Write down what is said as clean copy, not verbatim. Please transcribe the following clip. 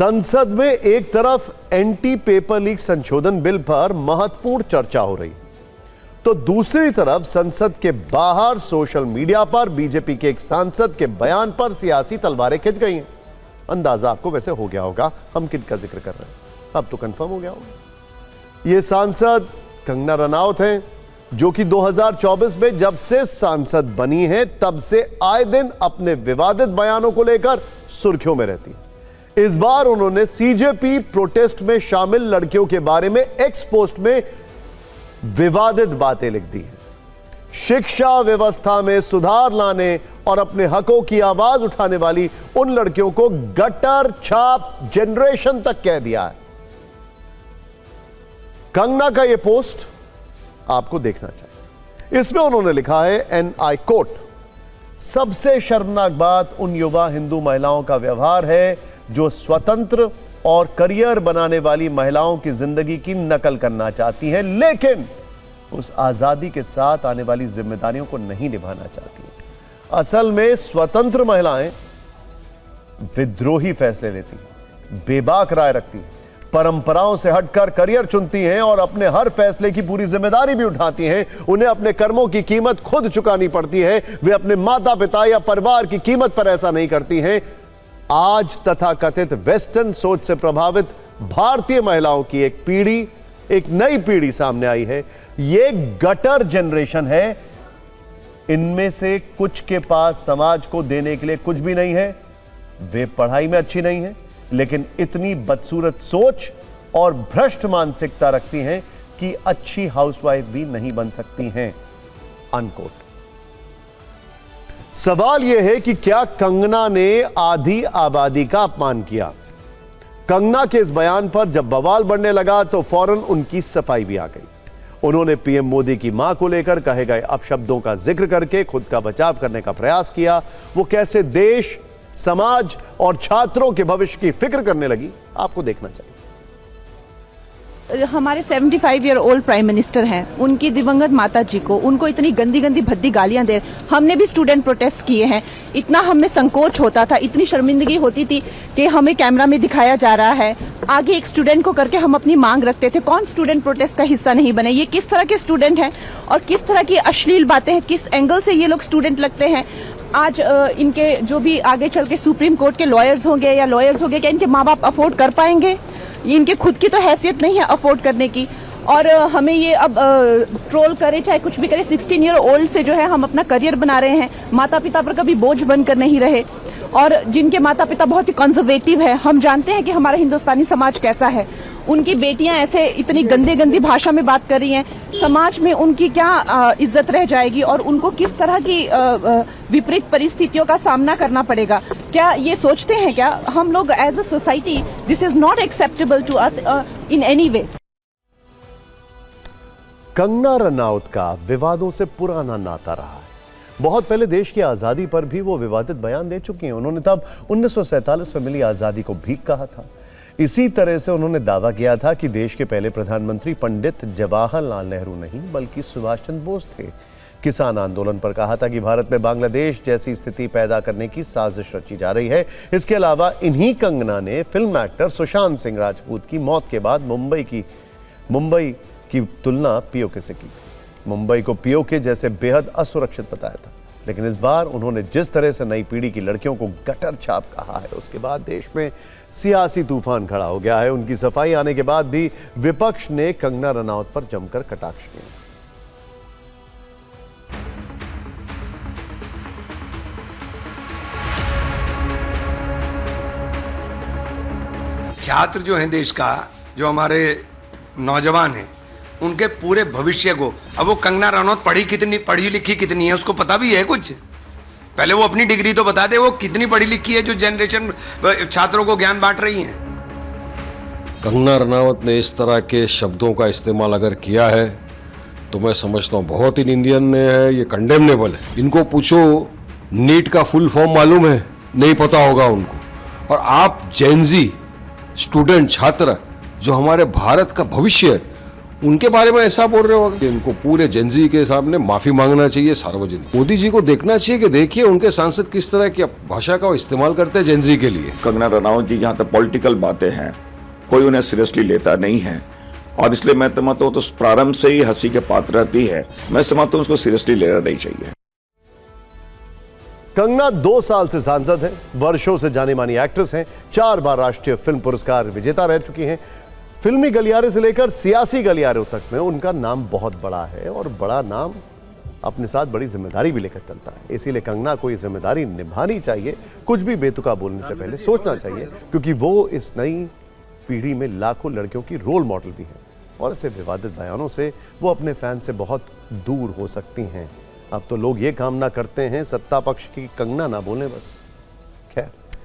संसद में एक तरफ एंटी पेपर लीक संशोधन बिल पर महत्वपूर्ण चर्चा हो रही, तो दूसरी तरफ संसद के बाहर सोशल मीडिया पर बीजेपी के एक सांसद के बयान पर सियासी तलवारें खिंच गई हैं। अंदाजा आपको वैसे हो गया होगा हम किनका जिक्र कर रहे हैं, अब तो कंफर्म हो गया होगा। ये सांसद कंगना रनौत हैं, जो कि 2024 में जब से सांसद बनी हैं तब से आए दिन अपने विवादित बयानों को लेकर सुर्खियों में रहती हैं। इस बार उन्होंने सीजेपी प्रोटेस्ट में शामिल लड़कियों के बारे में एक्स पोस्ट में विवादित बातें लिख दी हैं। शिक्षा व्यवस्था में सुधार लाने और अपने हकों की आवाज उठाने वाली उन लड़कियों को गटर छाप जनरेशन तक कह दिया है। कंगना का यह पोस्ट आपको देखना चाहिए। इसमें उन्होंने लिखा है, एंड आई कोट, सबसे शर्मनाक बात उन युवा हिंदू महिलाओं का व्यवहार है जो स्वतंत्र और करियर बनाने वाली महिलाओं की जिंदगी की नकल करना चाहती हैं, लेकिन उस आजादी के साथ आने वाली जिम्मेदारियों को नहीं निभाना चाहती। असल में स्वतंत्र महिलाएं विद्रोही फैसले लेती हैं, बेबाक राय रखती हैं, परंपराओं से हटकर करियर चुनती हैं और अपने हर फैसले की पूरी जिम्मेदारी भी उठाती हैं। उन्हें अपने कर्मों की कीमत खुद चुकानी पड़ती है। वे अपने माता पिता या परिवार की कीमत पर ऐसा नहीं करती हैं। आज तथाकथित वेस्टर्न सोच से प्रभावित भारतीय महिलाओं की एक पीढ़ी, एक नई पीढ़ी सामने आई है। ये गटर जनरेशन है। इनमें से कुछ के पास समाज को देने के लिए कुछ भी नहीं है। वे पढ़ाई में अच्छी नहीं है, लेकिन इतनी बदसूरत सोच और भ्रष्ट मानसिकता रखती हैं कि अच्छी हाउसवाइफ भी नहीं बन सकती हैं। अनकोट। सवाल यह है कि क्या कंगना ने आधी आबादी का अपमान किया? कंगना के इस बयान पर जब बवाल बढ़ने लगा तो फौरन उनकी सफाई भी आ गई। उन्होंने पीएम मोदी की मां को लेकर कहे गए अपशब्दों का जिक्र करके खुद का बचाव करने का प्रयास किया। वो कैसे देश, समाज और छात्रों के भविष्य की फिक्र करने लगी, आपको देखना चाहिए। हमारे 75 ईयर ओल्ड प्राइम मिनिस्टर हैं, उनकी दिवंगत माता जी को, उनको इतनी गंदी गंदी भद्दी गालियां दे। हमने भी स्टूडेंट प्रोटेस्ट किए हैं। इतना हमें संकोच होता था, इतनी शर्मिंदगी होती थी कि हमें कैमरा में दिखाया जा रहा है, आगे एक स्टूडेंट को करके हम अपनी मांग रखते थे। कौन स्टूडेंट प्रोटेस्ट का हिस्सा नहीं बने? ये किस तरह के स्टूडेंट हैं और किस तरह की अश्लील बातें हैं, किस एंगल से ये लोग स्टूडेंट लगते हैं। आज इनके जो भी आगे चल के सुप्रीम कोर्ट के लॉयर्स होंगे या लॉयर्स होंगे, क्या इनके माँ बाप अफोर्ड कर पाएंगे? इनके खुद की तो हैसियत नहीं है अफोर्ड करने की। और हमें ये अब ट्रोल करे चाहे कुछ भी करे, 16 ईयर ओल्ड से जो है हम अपना करियर बना रहे हैं, माता पिता पर कभी बोझ बनकर नहीं रहे। और जिनके माता पिता बहुत ही कंजर्वेटिव है, हम जानते हैं कि हमारा हिंदुस्तानी समाज कैसा है। उनकी बेटियां ऐसे इतनी गंदी गंदी भाषा में बात कर रही हैं, समाज में उनकी क्या इज्जत रह जाएगी और उनको किस तरह की विपरीत परिस्थितियों का सामना करना पड़ेगा? क्या ये सोचते हैं क्या हम लोग as a society this is not acceptable to us in any way? Kangana Ranaut का विवादों से पुराना नाता रहा है। बहुत पहले देश की आजादी पर भी वो विवादित बयान दे चुकी हैं। उन्होंने तब 1947 में मिली आजादी को भीख कहा था। इसी तरह से उन्होंने दावा किया था कि देश के पहले प्रधानमंत्री पंडित जवाहरलाल नेहरू नहीं बल्कि सुभाष चंद्र बोस थे। किसान आंदोलन पर कहा था कि भारत में बांग्लादेश जैसी स्थिति पैदा करने की साजिश रची जा रही है। इसके अलावा इन्हीं कंगना ने फिल्म एक्टर सुशांत सिंह राजपूत की मौत के बाद मुंबई की तुलना पीओके से की। मुंबई को पीओके जैसे बेहद असुरक्षित बताया था। लेकिन इस बार उन्होंने जिस तरह से नई पीढ़ी की लड़कियों को गटर छाप कहा है, उसके बाद देश में सियासी तूफान खड़ा हो गया है। उनकी सफाई आने के बाद भी विपक्ष ने कंगना रनौत पर जमकर कटाक्ष किया। छात्र जो हैं देश का, जो हमारे नौजवान हैं, उनके पूरे भविष्य को, अब वो कंगना रनौत पढ़ी लिखी कितनी है उसको पता भी है कुछ? पहले वो अपनी डिग्री तो बता दे, वो कितनी पढ़ी लिखी है जो जनरेशन छात्रों को ज्ञान बांट रही है। कंगना रनौत ने इस तरह के शब्दों का इस्तेमाल अगर किया है तो मैं समझता हूँ बहुत ही निंदनीय है, ये कंडेमनेबल है। इनको पूछो नीट का फुल फॉर्म मालूम है? नहीं पता होगा उनको। और आप जेनजी स्टूडेंट, छात्र जो हमारे भारत का भविष्य है, उनके बारे में ऐसा बोल रहे हो कि इनको पूरे जेनजी के सामने माफी मांगना चाहिए सार्वजनिक। मोदी जी को देखना चाहिए कि देखिए उनके सांसद किस तरह की भाषा का इस्तेमाल करते हैं जेनजी के लिए। कंगना रनौत जी जहाँ तक पॉलिटिकल बातें हैं कोई उन्हें सीरियसली लेता नहीं है और इसलिए मैं समझता हूँ तो प्रारंभ से ही हंसी के पात्र रहती है। मैं समझता हूँ उसको सीरियसली लेना नहीं चाहिए। कंगना 2 साल से सांसद हैं, वर्षों से जानी मानी एक्ट्रेस हैं, 4 बार राष्ट्रीय फिल्म पुरस्कार विजेता रह चुकी हैं। फिल्मी गलियारे से लेकर सियासी गलियारों तक में उनका नाम बहुत बड़ा है और बड़ा नाम अपने साथ बड़ी जिम्मेदारी भी लेकर चलता है। इसीलिए कंगना को ये जिम्मेदारी निभानी चाहिए। कुछ भी बेतुका बोलने से पहले सोचना चाहिए, क्योंकि वो इस नई पीढ़ी में लाखों लड़कियों की रोल मॉडल भी हैं और ऐसे विवादित बयानों से वो अपने फैन से बहुत दूर हो सकती हैं। अब तो लोग ये कामना करते हैं सत्ता पक्ष की कंगना ना बोलें बस। खैर।